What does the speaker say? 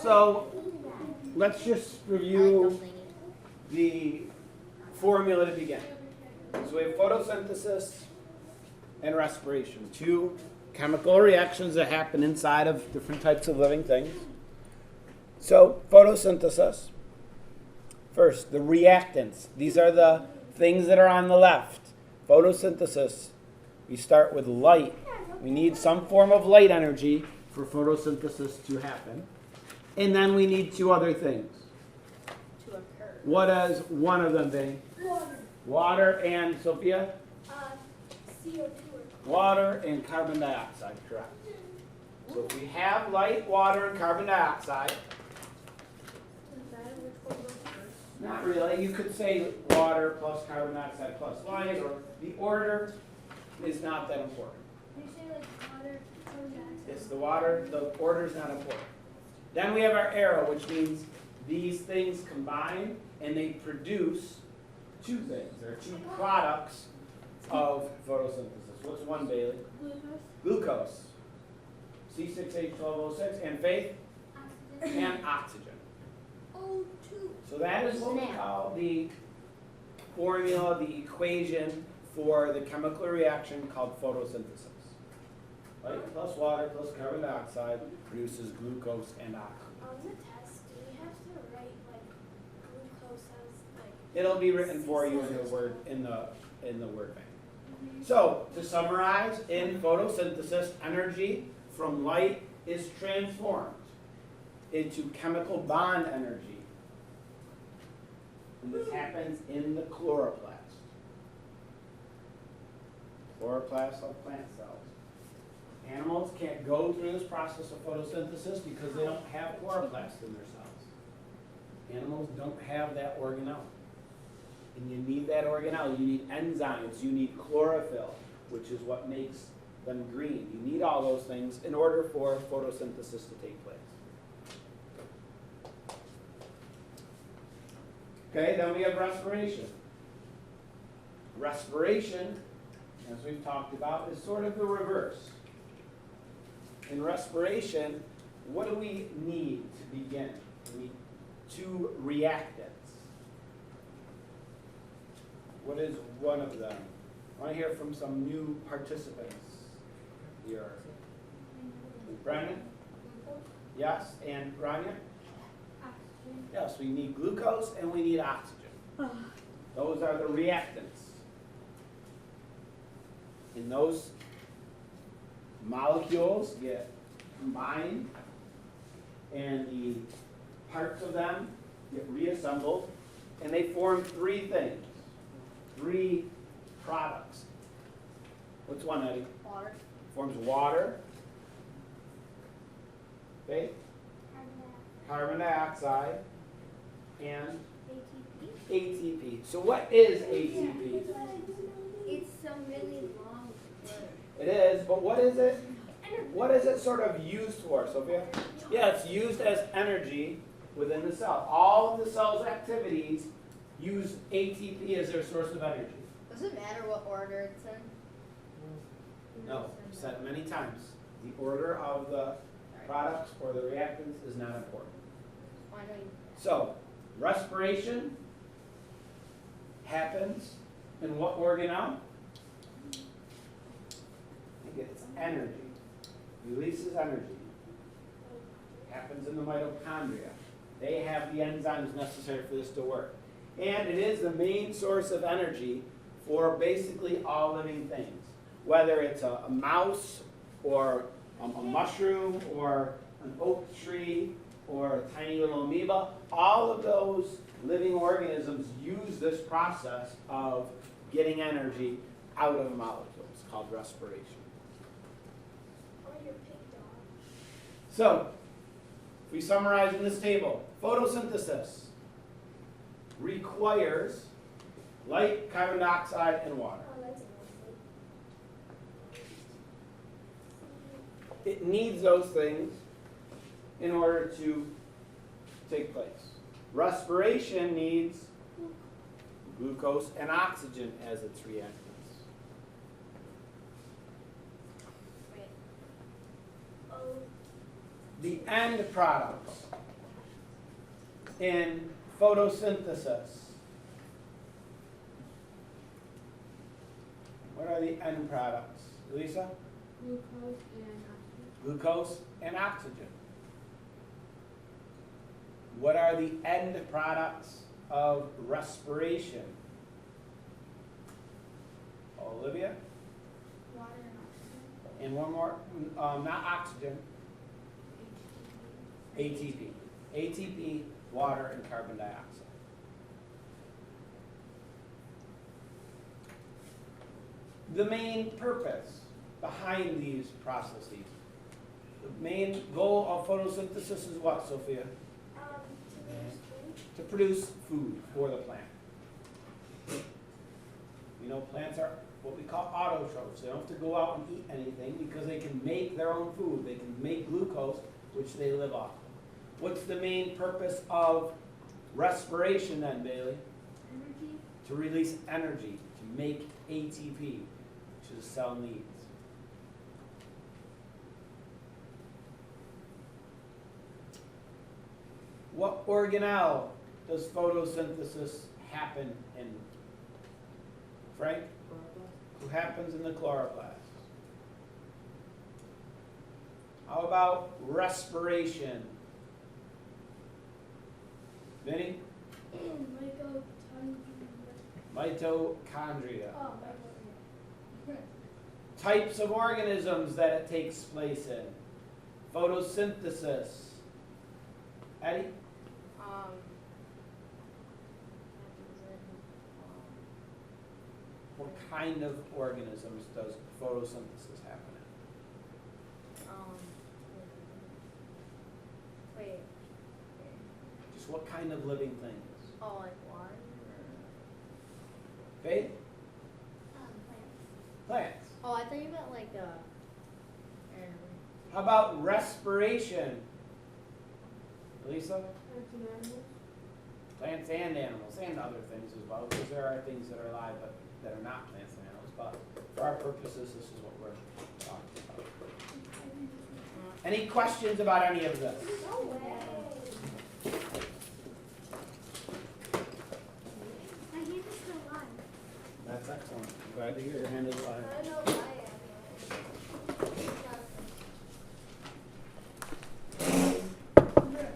So let's just review the formula to begin. So we have photosynthesis and respiration, two chemical reactions that happen inside of different types of living things. So photosynthesis, first, the reactants. These are the things that are on the left. Photosynthesis, we start with light. We need some form of light energy for photosynthesis to happen. And then we need two other things. To occur. What is one of them, Bing? Water. Water and, Sophia? CO2. Water and carbon dioxide, correct. So if we have light, water, and carbon dioxide, not really. You could say water plus carbon dioxide plus light, or the order is not that important. You say like water, carbon dioxide. It's the water, the order is not important. Then we have our arrow, which means these things combine and they produce two things. There are two products of photosynthesis. What's one, Bailey? Glucose. Glucose. C6H12O6 and Faith? Oxygen. And oxygen. O2. So that is what we call the formula, the equation for the chemical reaction called photosynthesis. Light plus water plus carbon dioxide produces glucose and oxygen. On the test, do we have to write like glucose as like? It'll be written for you in the word bank. So to summarize, in photosynthesis, energy from light is transformed into chemical bond energy. And this happens in the chloroplast. Chloroplast of plant cells. Animals can't go through this process of photosynthesis because they don't have chloroplast in their cells. Animals don't have that organelle. And you need that organelle. You need enzymes. You need chlorophyll, which is what makes them green. You need all those things in order for photosynthesis to take place. Okay, then we have respiration. Respiration, as we've talked about, is sort of the reverse. In respiration, what do we need to begin? We need two reactants. What is one of them? I want to hear from some new participants here. Brandon? Yes, and Rania? Oxygen. Yes, we need glucose and we need oxygen. Those are the reactants. And those molecules get combined and the parts of them get reassembled and they form three things, three products. What's one, Eddie? Water. Forms water, okay, Carbon carbon dioxide, and dioxide. ATP. So what is ATP? It's some really long word. It is, but what is it? Energy. What is it sort of used for, Sophia? Yeah, it's used as energy within the cell. All of the cell's activities use ATP as their source of energy. Does it matter what order it's in? No, I've said it many times. The order of the products or the reactants is not important. Why don't you? So, respiration happens in what organelle? I think it's energy. Releases energy. Happens in the mitochondria. They have the enzymes necessary for this to work. And it is the main source of energy for basically all living things. Whether it's a mouse or a mushroom or an oak tree or a tiny little amoeba, all of those living organisms use this process of getting energy out of molecules called respiration. Or your pig dog. So, if we summarize in this table, photosynthesis requires light, carbon dioxide, and water. Oh, that's a It needs those things in order to take place. Respiration needs glucose and oxygen as its reactants. Wait. Oh. The end products in photosynthesis, what are the end products? Lisa? Glucose and oxygen. Glucose and oxygen. What are the end products of respiration? Olivia? Water and oxygen. And one more, not oxygen, ATP. ATP, water, and carbon dioxide. The main purpose behind these processes, the main goal of photosynthesis is what, Sophia? To produce food. To produce food for the plant. You know, plants are what we call autotrophs. They don't have to go out and eat anything because they can make their own food. They can make glucose, which they live off of. What's the main purpose of respiration then, Bailey? Energy. To release energy, to make ATP, which the cell needs. What organelle does photosynthesis happen in? Frank? Who happens in the chloroplast? How about respiration? Vinny? Mitochondria. Oh, Types of organisms that it takes place in. Photosynthesis. Eddie? What kind of organisms does photosynthesis happen in? Wait. Just what kind of living things? Oh, like water? Faith? plants. Plants. Oh, I thought you meant like How about respiration? Lisa? Plants and animals. Plants and animals, and other things as well, because there are things that are alive but that are not plants and animals. But for our purposes, this is what we're talking about. Any questions about any of this? No way. My hand is still alive. That's excellent. I'm glad to hear your hand is alive. I know.